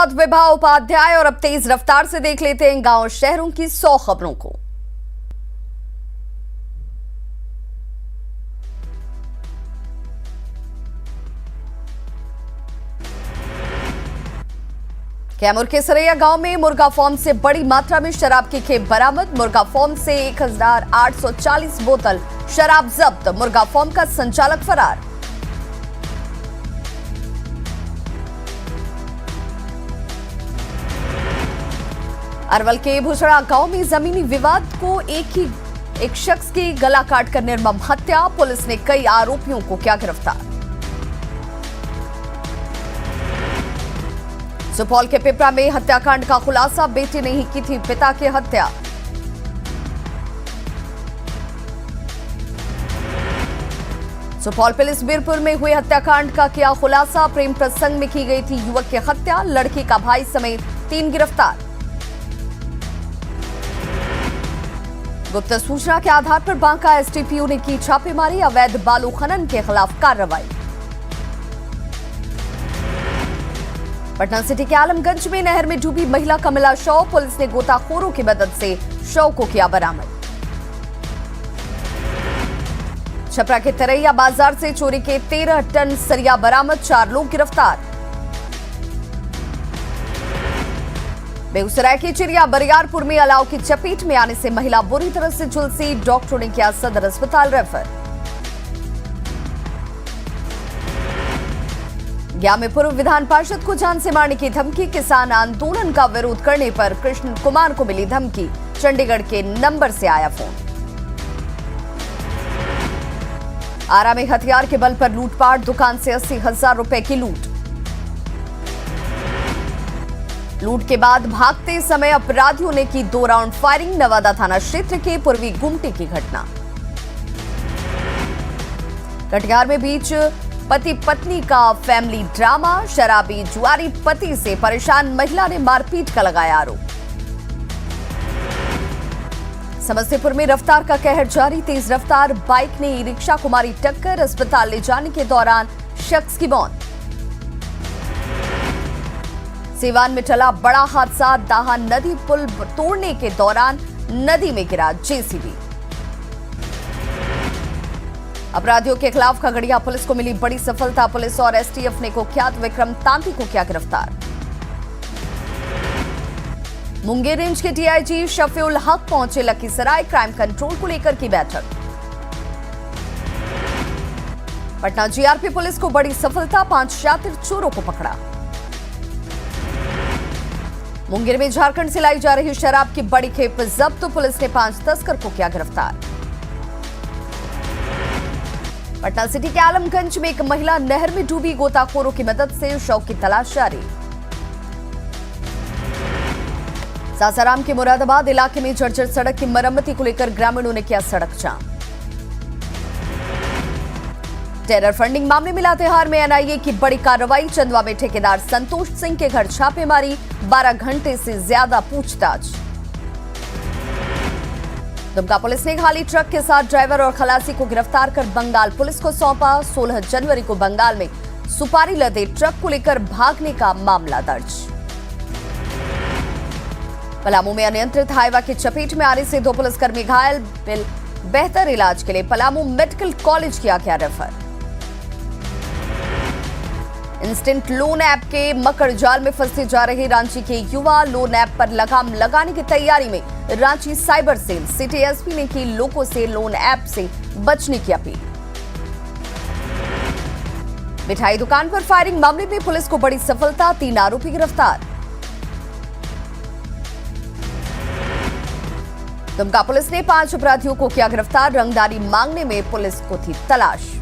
साथ विभा उपाध्याय और अब तेज रफ्तार से देख लेते हैं गांव शहरों की 100 खबरों को। कैमूर के सरैया गांव में मुर्गा फार्म से बड़ी मात्रा में शराब की खेप बरामद। मुर्गा फार्म से 1840 बोतल शराब जब्त। मुर्गा फार्म का संचालक फरार। अरवल के भुसड़ा गांव में जमीनी विवाद को एक शख्स की गला काटकर निर्मम हत्या। पुलिस ने कई आरोपियों को किया गिरफ्तार। सुपौल के पिपरा में हत्याकांड का खुलासा। बेटी ने ही की थी पिता की हत्या। सुपौल पुलिस बीरपुर में हुए हत्याकांड का किया खुलासा। प्रेम प्रसंग में की गई थी युवक की हत्या। लड़की का भाई समेत 3 गिरफ्तार। गुप्त सूचना के आधार पर बांका एसटीपीओ ने की छापेमारी। अवैध बालू खनन के खिलाफ कार्रवाई। पटना सिटी के आलमगंज में नहर में डूबी महिला का मिला शव। पुलिस ने गोताखोरों की मदद से शव को किया बरामद। छपरा के तरैया बाजार से चोरी के 13 टन सरिया बरामद। 4 लोग गिरफ्तार। बेगूसराय की चिड़िया बरियारपुर में अलाव की चपेट में आने से महिला बुरी तरह से झुलसी। डॉक्टरों ने किया सदर अस्पताल रेफर। गया में पूर्व विधान पार्षद को जान से मारने की धमकी। किसान आंदोलन का विरोध करने पर कृष्ण कुमार को मिली धमकी। चंडीगढ़ के नंबर से आया फोन। आरा में हथियार के बल पर लूटपाट। दुकान से 80,000 रुपए की लूट। लूट के बाद भागते समय अपराधियों ने की 2 राउंड फायरिंग। नवादा थाना क्षेत्र के पूर्वी गुमटी की घटना। कटिहार में बीच पति पत्नी का फैमिली ड्रामा। शराबी जुआरी पति से परेशान महिला ने मारपीट का लगाया आरोप। समस्तीपुर में रफ्तार का कहर जारी। तेज रफ्तार बाइक ने ई रिक्शा को मारी टक्कर। अस्पताल ले जाने के दौरान शख्स की मौत। सीवान में टला बड़ा हादसा। दाहा नदी पुल तोड़ने के दौरान नदी में गिरा जेसीबी। अपराधियों के खिलाफ खगड़िया पुलिस को मिली बड़ी सफलता। पुलिस और एसटीएफ ने कुख्यात विक्रम तांती को किया गिरफ्तार। मुंगेर रेंज के डीआईजी शफीउल हक पहुंचे लखीसराय। क्राइम कंट्रोल को लेकर की बैठक। पटना जीआरपी पुलिस को बड़ी सफलता। 5 शातिर चोरों को पकड़ा। मुंगेर में झारखंड से लाई जा रही शराब की बड़ी खेप जब्त। पुलिस ने 5 तस्कर को किया गिरफ्तार। पटना सिटी के आलमगंज में एक महिला नहर में डूबी। गोताखोरों की मदद से शव की तलाश जारी। सासाराम के मुरादाबाद इलाके में जर्जर सड़क की मरम्मती को लेकर ग्रामीणों ने किया सड़क जाम। टेरर फंडिंग मामले में लातेहार में एनआईए की बड़ी कार्रवाई। चंदवा में ठेकेदार संतोष सिंह के घर छापेमारी। 12 घंटे से ज्यादा पूछताछ। दुमका पुलिस ने खाली ट्रक के साथ ड्राइवर और खलासी को गिरफ्तार कर बंगाल पुलिस को सौंपा। 16 जनवरी को बंगाल में सुपारी लदे ट्रक को लेकर भागने का मामला दर्ज। पलामू में अनियंत्रित हाइवा की चपेट में आने से 2 पुलिसकर्मी घायल। बेहतर इलाज के लिए पलामू मेडिकल कॉलेज किया गया रेफर। इंस्टेंट लोन ऐप के मकर जाल में फंसे जा रहे रांची के युवा। लोन ऐप पर लगाम लगाने की तैयारी में Ranchi cyber cell. City SP ने की लोगों से लोन ऐप से बचने की अपील। मिठाई दुकान पर फायरिंग मामले में पुलिस को बड़ी सफलता। 3 आरोपी गिरफ्तार। दुमका पुलिस ने 5 अपराधियों को किया गिरफ्तार। रंगदारी मांगने में पुलिस को थी तलाश।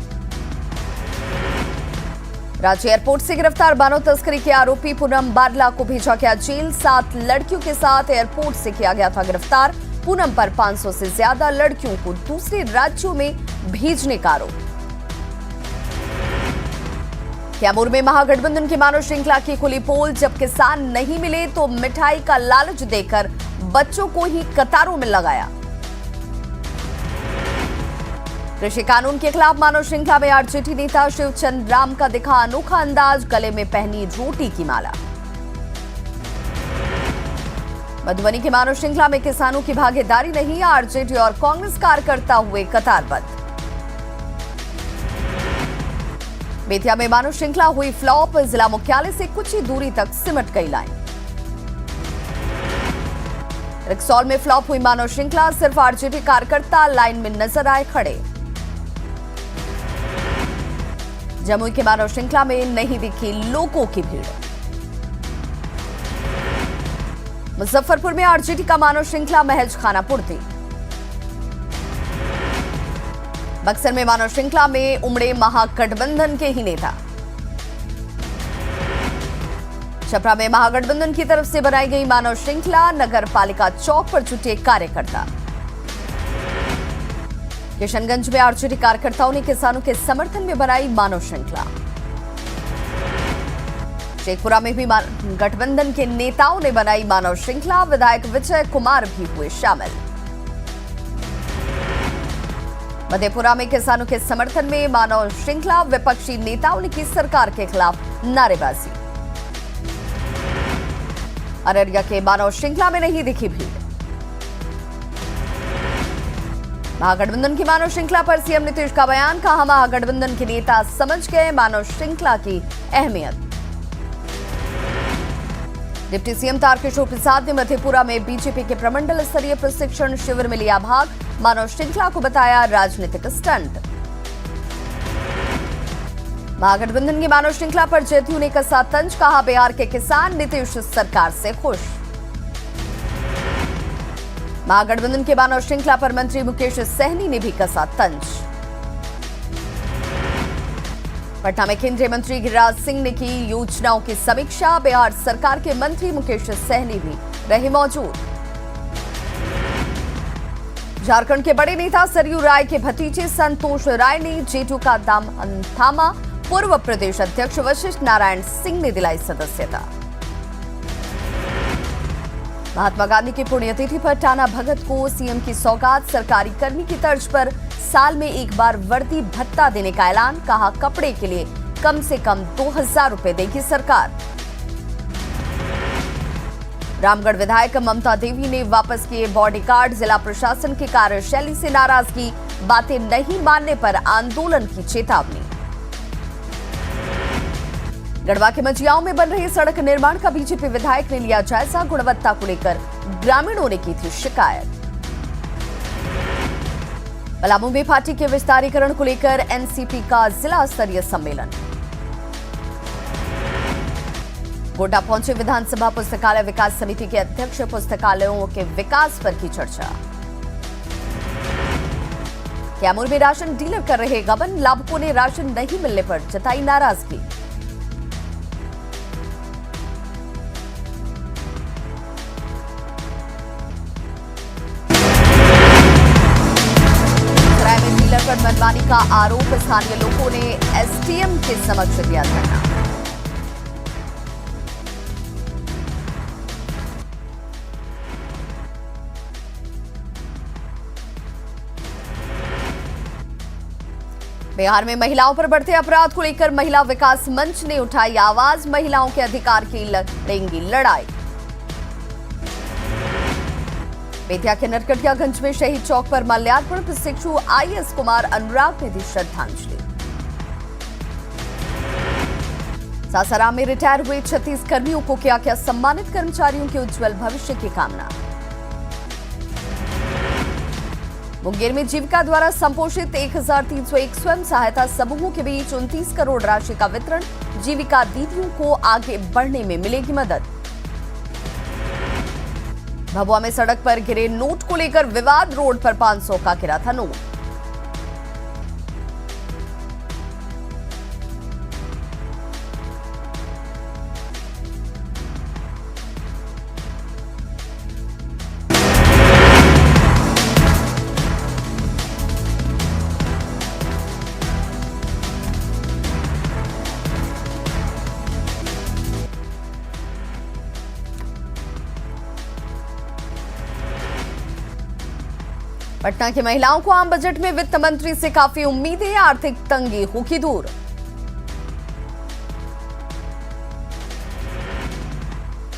रांची एयरपोर्ट से गिरफ्तार बानो तस्करी के आरोपी पूनम बारला को भेजा गया जेल। 7 लड़कियों के साथ एयरपोर्ट से किया गया था गिरफ्तार। पूनम पर 500 से ज्यादा लड़कियों को दूसरे राज्यों में भेजने का आरोप। कैमूर में महागठबंधन की मानव श्रृंखला की खुली पोल। जब किसान नहीं मिले तो मिठाई का लालच देकर बच्चों को ही कतारों में लगाया। कृषि कानून के खिलाफ मानव श्रृंखला में आरजेडी नेता शिवचंद्र राम का दिखा अनोखा अंदाज। गले में पहनी रोटी की माला। मधुबनी के मानव श्रृंखला में किसानों की भागीदारी नहीं, आरजेडी और कांग्रेस कार्यकर्ता हुए कतारबद्ध। बेतिया में मानव श्रृंखला हुई फ्लॉप, जिला मुख्यालय से कुछ ही दूरी तक सिमट गई लाइन। रिक्सौल में फ्लॉप हुई मानव श्रृंखला, सिर्फ आरजेडी कार्यकर्ता लाइन में नजर आए खड़े। जमुई के मानव श्रृंखला में नहीं दिखी लोगों की भीड़। मुजफ्फरपुर में आरजेडी का मानव श्रृंखला महज खानापुर थी। बक्सर में मानव श्रृंखला में उमड़े महागठबंधन के ही नेता। छपरा में महागठबंधन की तरफ से बनाई गई मानव श्रृंखला, नगर पालिका चौक पर जुटे कार्यकर्ता। किशनगंज में आरजेडी कार्यकर्ताओं ने किसानों के समर्थन में बनाई मानव श्रृंखला। शेखपुरा में भी गठबंधन के नेताओं ने बनाई मानव श्रृंखला, विधायक विजय कुमार भी हुए शामिल। मधेपुरा में किसानों के समर्थन में मानव श्रृंखला, विपक्षी नेताओं ने की सरकार के खिलाफ नारेबाजी। अररिया के मानव श्रृंखला में नहीं दिखी भीड़। महागठबंधन की मानव श्रृंखला पर सीएम नीतीश का बयान, कहा महागठबंधन के नेता समझ गए मानव श्रृंखला की अहमियत। डिप्टी सीएम तारकिशोर प्रसाद ने मधेपुरा में बीजेपी के प्रमंडल स्तरीय प्रशिक्षण शिविर में लिया भाग, मानव श्रृंखला को बताया राजनीतिक स्टंट। महागठबंधन की मानव श्रृंखला पर जदयू ने कसा तंज, कहा बिहार के किसान नीतीश सरकार से खुश। महागठबंधन के मानव श्रृंखला पर मंत्री मुकेश सहनी ने भी कसा तंज। पटना में केंद्रीय मंत्री गिरिराज सिंह ने की योजनाओं की समीक्षा, बिहार सरकार के मंत्री मुकेश सहनी भी रहे मौजूद। झारखंड के बड़े नेता सरयू राय के भतीजे संतोष राय ने जेडीयू का दामन थामा, पूर्व प्रदेश अध्यक्ष वशिष्ठ नारायण सिंह ने दिलाई सदस्यता। महात्मा गांधी की पुण्यतिथि पर टाना भगत को सीएम की सौगात, सरकारी कर्मी की तर्ज पर साल में एक बार वर्दी भत्ता देने का ऐलान, कहा कपड़े के लिए कम से कम 2000 रुपए देगी सरकार। रामगढ़ विधायक ममता देवी ने वापस किए बॉडीगार्ड, जिला प्रशासन की कार्यशैली से नाराजगी, बातें नहीं मानने पर आंदोलन की चेतावनी। गढ़वा के मजियाओं में बन रही सड़क निर्माण का बीजेपी विधायक ने लिया जायजा, गुणवत्ता को लेकर ग्रामीणों ने की थी शिकायत। पलामू में पार्टी के विस्तारीकरण को लेकर एनसीपी का जिला स्तरीय सम्मेलन। गोड्डा पहुंचे विधानसभा पुस्तकालय विकास समिति के अध्यक्ष, पुस्तकालयों के विकास पर की चर्चा। कैमूर में राशन डीलर कर रहे गबन, लाभुकों ने राशन नहीं मिलने पर जताई नाराजगी। पर मनमानी का आरोप, स्थानीय लोगों ने एसडीएम के समक्ष दिया धरना। बिहार में महिलाओं पर बढ़ते अपराध को लेकर महिला विकास मंच ने उठाई आवाज, महिलाओं के अधिकार की लड़ेंगी लड़ाई। बेतिया के नरकटियागंज में शहीद चौक पर माल्यार्पण, प्रशिक्षु आईएएस कुमार अनुराग ने दी श्रद्धांजलि। सासाराम में रिटायर हुए 36 कर्मियों को किया सम्मानित, कर्मचारियों के उज्जवल भविष्य की कामना। मुंगेर में जीविका द्वारा संपोषित 1301 स्वयं सहायता समूहों के बीच 29 करोड़ राशि का वितरण, जीविका दीदियों को आगे बढ़ने में मिलेगी मदद। भभुआ में सड़क पर गिरे नोट को लेकर विवाद, रोड पर 500 का गिरा था नोट। पटना की महिलाओं को आम बजट में वित्त मंत्री से काफी उम्मीदें, आर्थिक तंगी होगी दूर।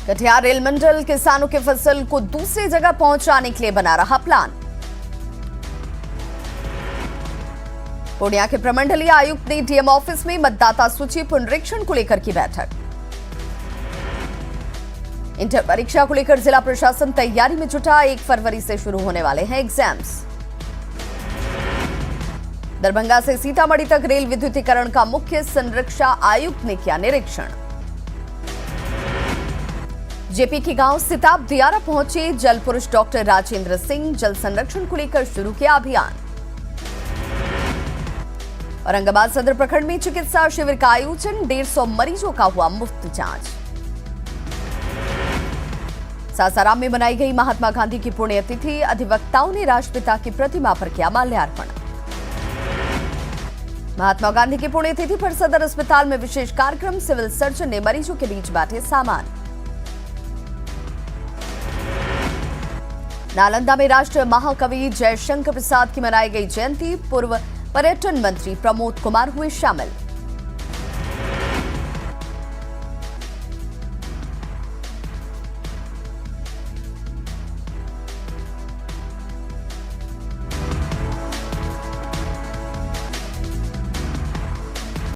कटिहार रेल मंडल किसानों की फसल को दूसरी जगह पहुंचाने के लिए बना रहा प्लान। पूर्णिया के प्रमंडलीय आयुक्त ने डीएम ऑफिस में मतदाता सूची पुनरीक्षण को लेकर की बैठक। इंटर परीक्षा को लेकर जिला प्रशासन तैयारी में जुटा, 1 फरवरी से शुरू होने वाले हैं एग्जाम्स। दरभंगा से सीतामढ़ी तक रेल विद्युतीकरण का मुख्य संरक्षा आयुक्त ने किया निरीक्षण। जेपी के गांव सिताब दियारा पहुंचे जल पुरुष डॉक्टर राजेंद्र सिंह, जल संरक्षण को लेकर शुरू किया अभियान। औरंगाबाद सदर प्रखंड में चिकित्सा शिविर का आयोजन, 150 मरीजों का हुआ मुफ्त जांच। सासाराम में मनाई गई महात्मा गांधी की पुण्यतिथि, अधिवक्ताओं ने राष्ट्रपिता की प्रतिमा पर किया माल्यार्पण। महात्मा गांधी की पुण्यतिथि पर सदर अस्पताल में विशेष कार्यक्रम, सिविल सर्जन ने मरीजों के बीच बांटे सामान। नालंदा में राष्ट्रीय महाकवि जयशंकर प्रसाद की मनाई गई जयंती, पूर्व पर्यटन मंत्री प्रमोद कुमार हुए शामिल।